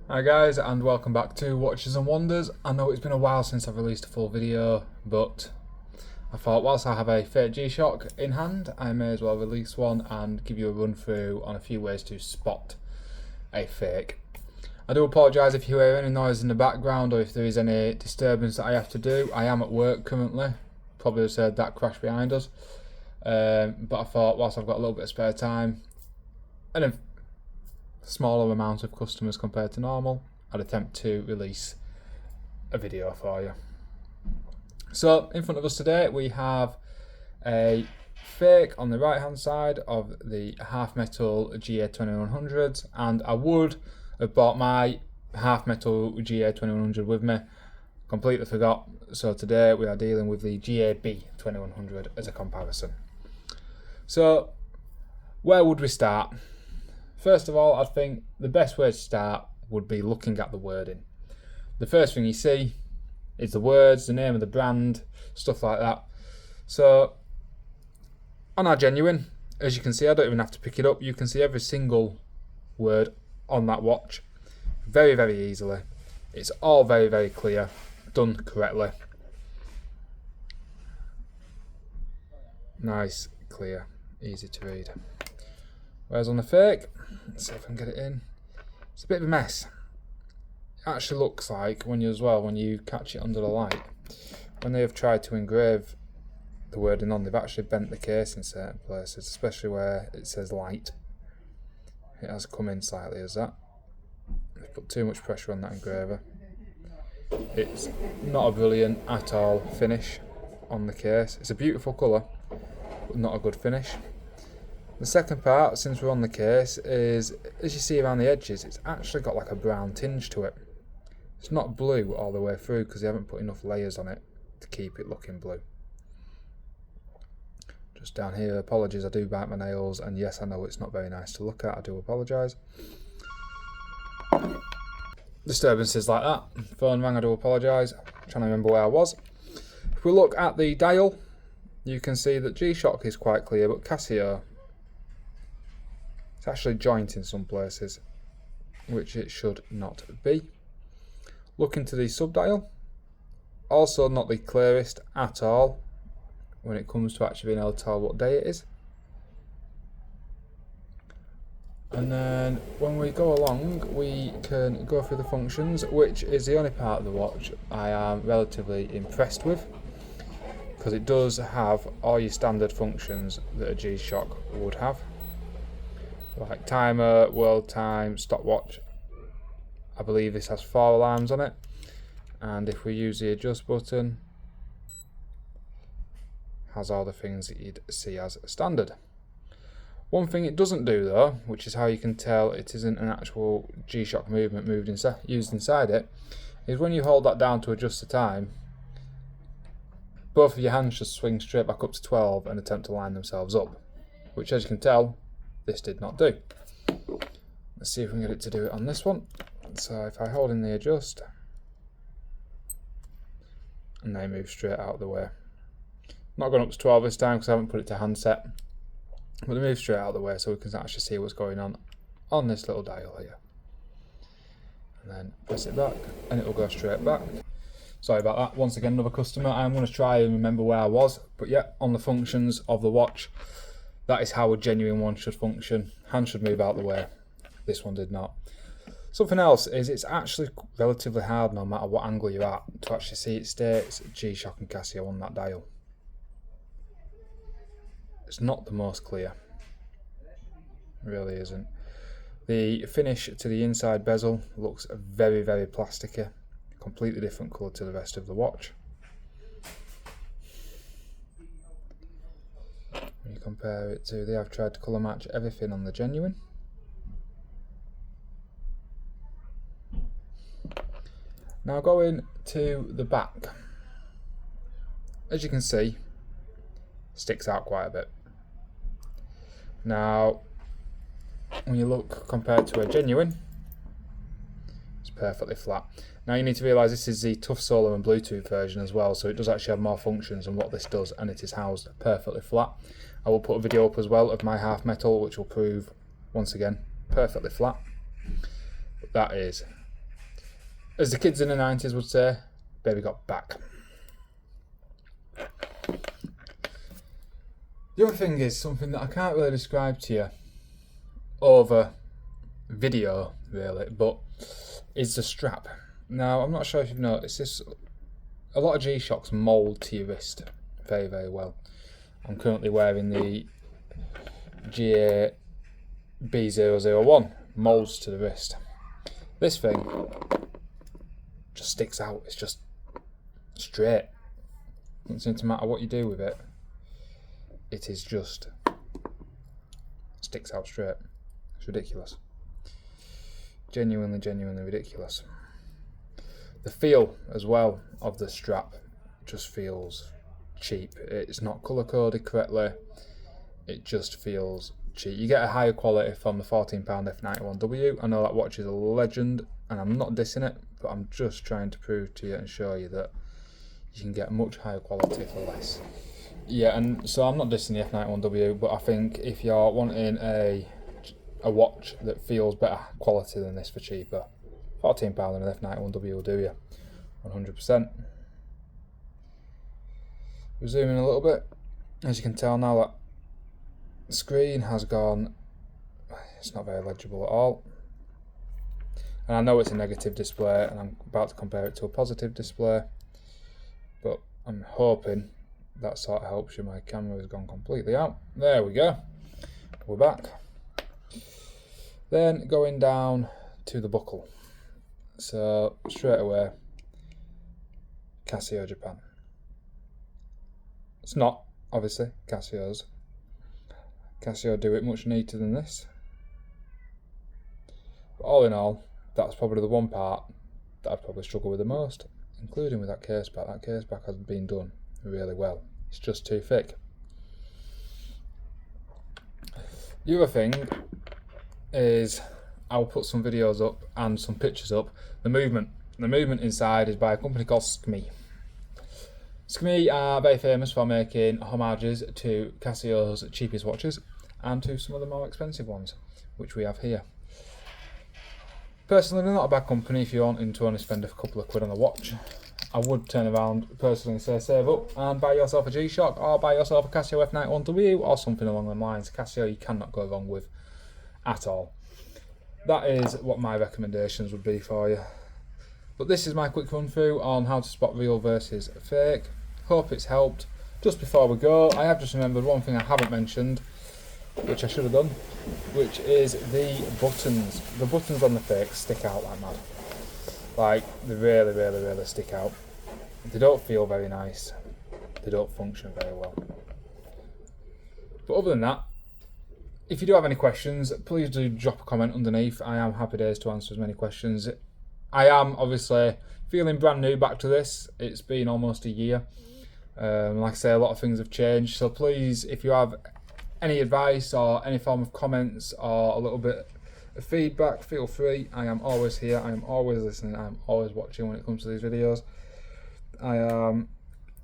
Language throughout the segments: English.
Hi guys, and welcome back to Watches and Wonders. I know it's been a while since I've released a full video, but I thought whilst I have a fake G-Shock in hand, I may as well release one and give you a run through on a few ways to spot a fake. I do apologise if you hear any noise in the background or if there is any disturbance that I have to do. I am at work currently, probably just heard that crash behind us, but I thought whilst I've got a little bit of spare time and a smaller amount of customers compared to normal, I'd attempt to release a video for you. So in front of us today we have a fake on the right hand side of the half metal GA2100, and I would have bought my half metal GA2100 with me, completely forgot, so today we are dealing with the GAB2100 as a comparison. So where would we start? First of all, I think the best way to start would be looking at the wording. The first thing you see is the words, the name of the brand, stuff like that. So on our Genuine, as you can see, I don't even have to pick it up. You can see every single word on that watch very, very easily. It's all very, very clear, done correctly. Nice, clear, easy to read. Whereas on the fake, let's see if I can get it in, it's a bit of a mess. It actually looks like when you catch it under the light, when they have tried to engrave the wording on, they've actually bent the case in certain places, especially where it says light. It has come in slightly as that. They've put too much pressure on that engraver. It's not a brilliant at all finish on the case. It's a beautiful colour, but not a good finish. The second part, since we're on the case, is as you see around the edges, it's actually got like a brown tinge to it. It's not blue all the way through because they haven't put enough layers on it to keep it looking blue. Just down here, apologies, I do bite my nails, and yes, I know it's not very nice to look at, I do apologise. Disturbances like that. Phone rang, I do apologise. Trying to remember where I was. If we look at the dial, you can see that G-Shock is quite clear, but Casio, it's actually joint in some places, which it should not be. Look into the subdial, also not the clearest at all when it comes to actually being able to tell what day it is. And then when we go along, we can go through the functions, which is the only part of the watch I am relatively impressed with, because it does have all your standard functions that a G-Shock would have, like timer, world time, stopwatch. I believe this has 4 alarms on it, and if we use the adjust button, has all the things that you'd see as standard. One thing it doesn't do though, which is how you can tell it isn't an actual G-Shock movement used inside it, is when you hold that down to adjust the time, both of your hands should swing straight back up to 12 and attempt to line themselves up, which, as you can tell, this did not do. Let's see if we can get it to do it on this one. So if I hold in the adjust, and they move straight out of the way. Not going up to 12 this time because I haven't put it to handset, but they move straight out of the way so we can actually see what's going on this little dial here. And then press it back and it will go straight back. Sorry about that, once again another customer. I'm going to try and remember where I was, but yeah, on the functions of the watch, that is how a genuine one should function. Hand should move out of the way. This one did not. Something else is it's actually relatively hard, no matter what angle you're at, to actually see it states G-Shock and Casio on that dial. It's not the most clear. It really isn't. The finish to the inside bezel looks very, very plasticky. Completely different colour to the rest of the watch. When you compare it to, they have tried to colour match everything on the Genuine. Now going to the back, as you can see, sticks out quite a bit. Now, when you look compared to a Genuine, it's perfectly flat. Now you need to realise this is the Tough Solar and Bluetooth version as well, so it does actually have more functions than what this does, and it is housed perfectly flat. I will put a video up as well of my half metal, which will prove, once again, perfectly flat. But that is As the kids in the 90s would say, baby got back. The other thing is something that I can't really describe to you over video, really, but is the strap. Now, I'm not sure if you've noticed this. A lot of G-Shocks mould to your wrist very, very well. I'm currently wearing the GA B001, moulds to the wrist. This thing just sticks out. It's just straight. It doesn't seem to matter what you do with it. It is just sticks out straight. It's ridiculous. Genuinely, genuinely ridiculous. The feel as well of the strap just feels cheap. It's not colour coded correctly. It just feels cheap. You get a higher quality from the £14 F91W. I know that watch is a legend, and I'm not dissing it, but I'm just trying to prove to you and show you that you can get much higher quality for less. Yeah, and so I'm not dissing the F91W, but I think if you're wanting a watch that feels better quality than this for cheaper, £14 and an F91W will do you 100%. We're zooming a little bit. As you can tell now, that the screen has gone, it's not very legible at all. And I know it's a negative display, and I'm about to compare it to a positive display, but I'm hoping that sort of helps you. My camera has gone completely out. There we go. We're back. Then going down to the buckle. So straight away, Casio Japan. It's not, obviously, Casio's. Casio do it much neater than this. But all in all, that's probably the one part that I'd probably struggle with the most, including with that case back. That case back has been done really well. It's just too thick. The other thing is, I'll put some videos up and some pictures up. The movement inside is by a company called Skmi. Skmi are very famous for making homages to Casio's cheapest watches and to some of the more expensive ones, which we have here. Personally, they're not a bad company if you're wanting to only spend a couple of quid on a watch. I would turn around personally and say save up and buy yourself a G-Shock or buy yourself a Casio F91W or something along them lines. Casio you cannot go wrong with at all. That is what my recommendations would be for you. But this is my quick run through on how to spot real versus fake. Hope it's helped. Just before we go, I have just remembered one thing I haven't mentioned, which I should have done, which is the buttons. The buttons on the fakes stick out like mad. Like, they really, really, really stick out. They don't feel very nice. They don't function very well. But other than that, if you do have any questions, please do drop a comment underneath. I am happy days to answer as many questions. I am obviously feeling brand new back to this. It's been almost a year. Like I say, a lot of things have changed. So please, if you have any advice or any form of comments or a little bit of feedback, feel free. I am always here. I am always listening. I am always watching when it comes to these videos. I am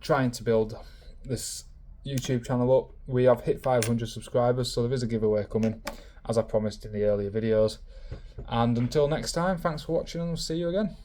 trying to build this YouTube channel up. We have hit 500 subscribers, so there is a giveaway coming, as I promised in the earlier videos. And until next time, thanks for watching, and we'll see you again.